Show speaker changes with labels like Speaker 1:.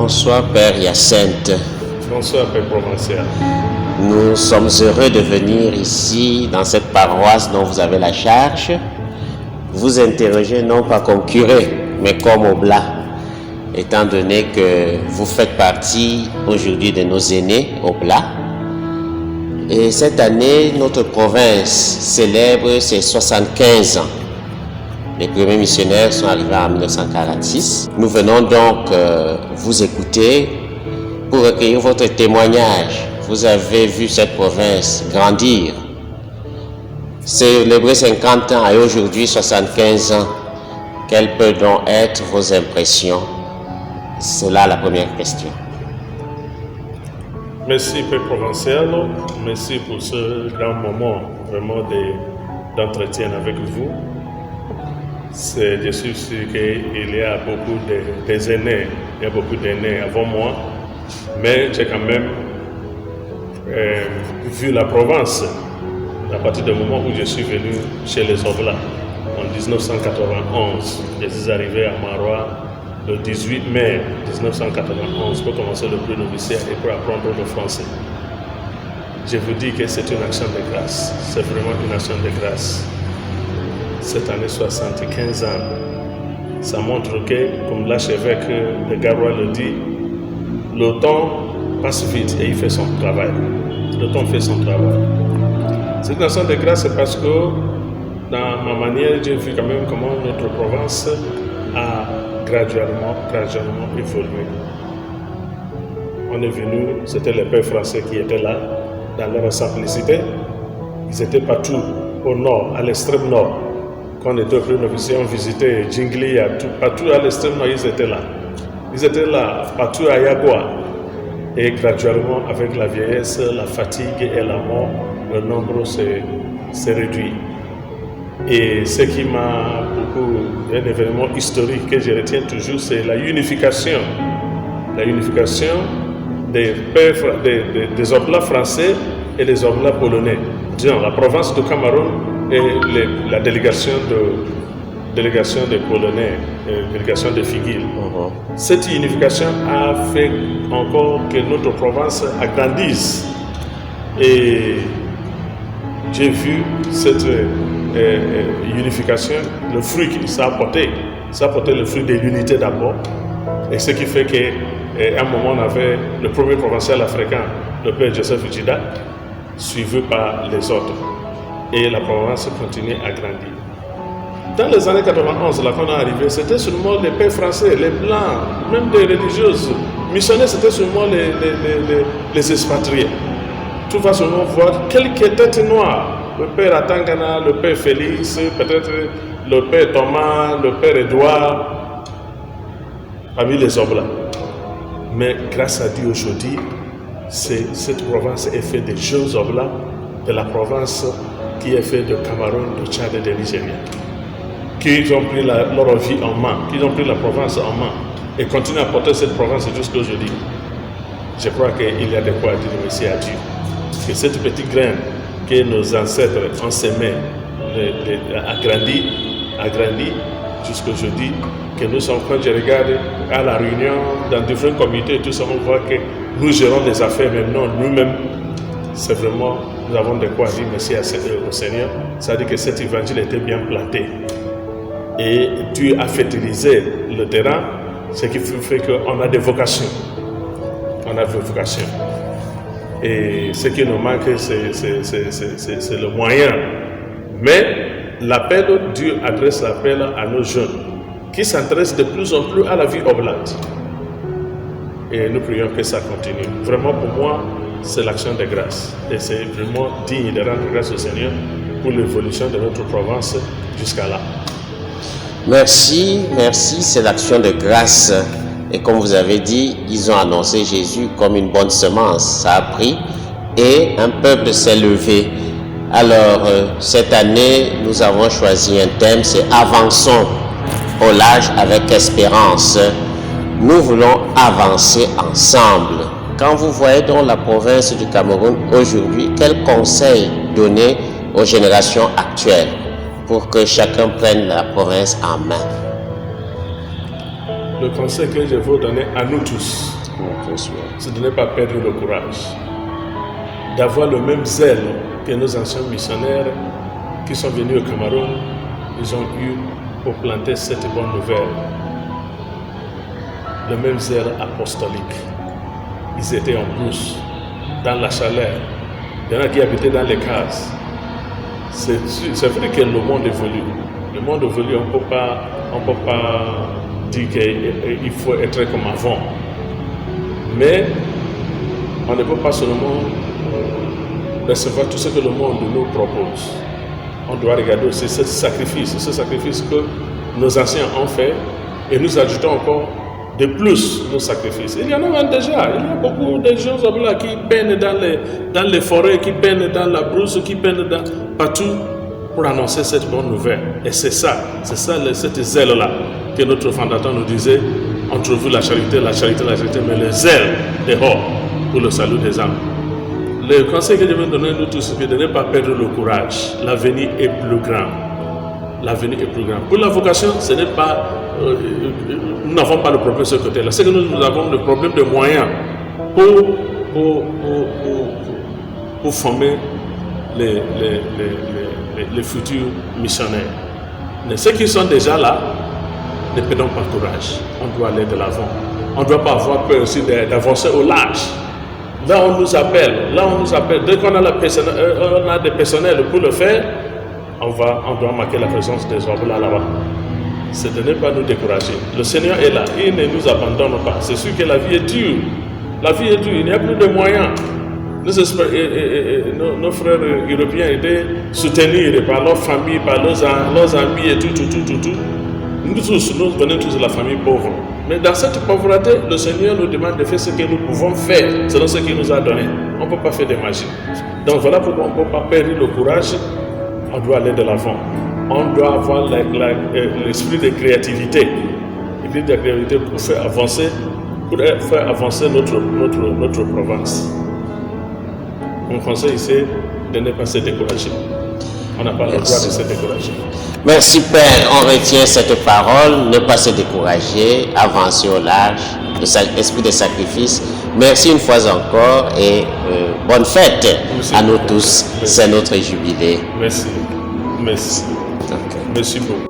Speaker 1: Bonsoir Père Hyacinthe.
Speaker 2: Bonsoir Père Provincial.
Speaker 1: Nous sommes heureux de venir ici dans cette paroisse dont vous avez la charge. Vous interroger non pas comme curé, mais comme oblat, étant donné que vous faites partie aujourd'hui de nos aînés oblats. Et cette année, notre province célèbre ses 75 ans. Les premiers missionnaires sont arrivés en 1946. Nous venons donc vous écouter pour recueillir votre témoignage. Vous avez vu cette province grandir, célébrer 50 ans et aujourd'hui 75 ans. Quelles peuvent donc être vos impressions? C'est là la première question.
Speaker 2: Merci Père Provincial, merci pour ce grand moment vraiment d'entretien avec vous. Je suis sûr qu'il y a beaucoup d'aînés, il y a beaucoup d'aînés avant moi, mais j'ai quand même vu la province à partir du moment où je suis venu chez les Oblats en 1991. Je suis arrivé à Marois le 18 mai 1991 pour commencer le prix noviciat et pour apprendre le français. Je vous dis que c'est une action de grâce, c'est vraiment une action de grâce. Cette année 75 ans, ça montre que, comme l'archevêque de Garoua le dit, le temps passe vite et il fait son travail. Le temps fait son travail. C'est une action de grâce parce que, dans ma manière, j'ai vu quand même comment notre province a graduellement évolué. On est venu, c'était les pères français qui étaient là, dans leur simplicité. Ils étaient partout au nord, à l'extrême nord. Quand on était au premier officier, on visitait Djingli, partout à l'extrême nord, ils étaient là. Ils étaient là, partout à Yagua. Et graduellement, avec la vieillesse, la fatigue et la mort, le nombre s'est réduit. Et ce qui m'a beaucoup, un événement historique que je retiens toujours, c'est la unification. La unification des Oblats français et des Oblats polonais. Disons, la province du Cameroun et la délégation des Polonais, délégation de Figuil. Cette unification a fait encore que notre province agrandisse. Et j'ai vu cette unification, le fruit que ça a apporté. Ça a apporté le fruit de l'unité d'abord. Et ce qui fait qu'à un moment, on avait le premier provincial africain, le père Joseph Ujida, suivi par les autres. Et la province continue à grandir. Dans les années 91, là, quand on est arrivé, c'était seulement les pères français, les blancs, même des religieuses. Missionnaires, c'était seulement les expatriés. Tu vas seulement voir quelques têtes noires. Le père Atangana, le père Félix, peut-être le père Thomas, le père Édouard, parmi les Oblats. Mais grâce à Dieu aujourd'hui, cette province est faite des jeunes Oblats, de la province qui est faite de Cameroun, de Tchad et de Nigeria, qui ont pris leur vie en main, qui ont pris la province en main et continuent à porter cette province jusqu'à aujourd'hui. Je crois qu'il y a de quoi dire merci à Dieu. Que cette petite graine que nos ancêtres ont sémée a grandi jusqu'à aujourd'hui. Que nous sommes, quand je regarde à la réunion, dans différents comités, tout ça, on voit que nous gérons les affaires maintenant nous-mêmes. C'est vraiment, nous avons de quoi dire merci au Seigneur. Ça veut dire que cet évangile était bien planté. Et Dieu a fertilisé le terrain, ce qui fait qu'on a des vocations. On a des vocations. Et ce qui nous manque, c'est le moyen. Mais l'appel, Dieu adresse l'appel à nos jeunes qui s'intéressent de plus en plus à la vie oblate. Et nous prions que ça continue. Vraiment, pour moi, c'est l'action de grâce. Et c'est vraiment digne de rendre grâce au Seigneur pour l'évolution de notre province jusqu'à là.
Speaker 1: Merci, c'est l'action de grâce. Et comme vous avez dit, ils ont annoncé Jésus comme une bonne semence. Ça a pris et un peuple s'est levé. Alors, cette année, nous avons choisi un thème, c'est « Avançons au large avec espérance ». Nous voulons avancer ensemble. Quand vous voyez donc la province du Cameroun aujourd'hui, quel conseil donner aux générations actuelles pour que chacun prenne la province en main?
Speaker 2: Le conseil que je veux donner à nous tous, c'est de ne pas perdre le courage, d'avoir le même zèle que nos anciens missionnaires qui sont venus au Cameroun, ils ont eu pour planter cette bonne nouvelle. Le même zèle apostolique. Ils étaient en brousse, dans la chaleur. Il y en a qui habitaient dans les cases. C'est vrai que le monde évolue. Le monde évolue, on ne peut pas dire qu'il faut être comme avant. Mais on ne peut pas seulement recevoir tout ce que le monde nous propose. On doit regarder aussi ce sacrifice que nos anciens ont fait, et nous ajoutons encore de plus nos sacrifices. Il y en a même déjà. Il y a beaucoup de gens là qui peinent dans les forêts, qui peinent dans la brousse, qui peinent partout pour annoncer cette bonne nouvelle. Et c'est ça, cette zèle-là que notre fondateur nous disait, entre vous la charité, mais le zèle dehors pour le salut des âmes. Le conseil que je vais donner à nous tous, c'est de ne pas perdre le courage. L'avenir est plus grand. L'avenir est plus grand. Pour la vocation, ce n'est pas... nous n'avons pas de problème de ce côté-là. C'est que nous avons le problème de moyens pour former les futurs missionnaires. Mais ceux qui sont déjà là, ne perdons pas courage. On doit aller de l'avant. On ne doit pas avoir peur aussi d'avancer au large. Là, on nous appelle. Dès qu'on a, on a des personnels pour le faire, on doit marquer la présence des hommes là-bas. C'est de ne pas nous décourager. Le Seigneur est là. Il ne nous abandonne pas. C'est sûr que la vie est dure. La vie est dure. Il n'y a plus de moyens. Nos frères européens étaient soutenus par leur famille, par leurs amis et tout. Nous tous, nous venons tous de la famille pauvre. Mais dans cette pauvreté, le Seigneur nous demande de faire ce que nous pouvons faire, selon ce qu'il nous a donné. On ne peut pas faire de magie. Donc voilà pourquoi on ne peut pas perdre le courage. On doit aller de l'avant. On doit avoir l'esprit de créativité. L'esprit de créativité pour faire avancer notre province. Mon conseil, c'est de ne pas se décourager. On n'a pas le droit de se décourager.
Speaker 1: Merci Père, on retient cette parole, ne pas se décourager, avancer au large, l'esprit de sacrifice. Merci une fois encore et bonne fête à nous tous, c'est notre jubilé.
Speaker 2: Merci. Okay. Merci beaucoup.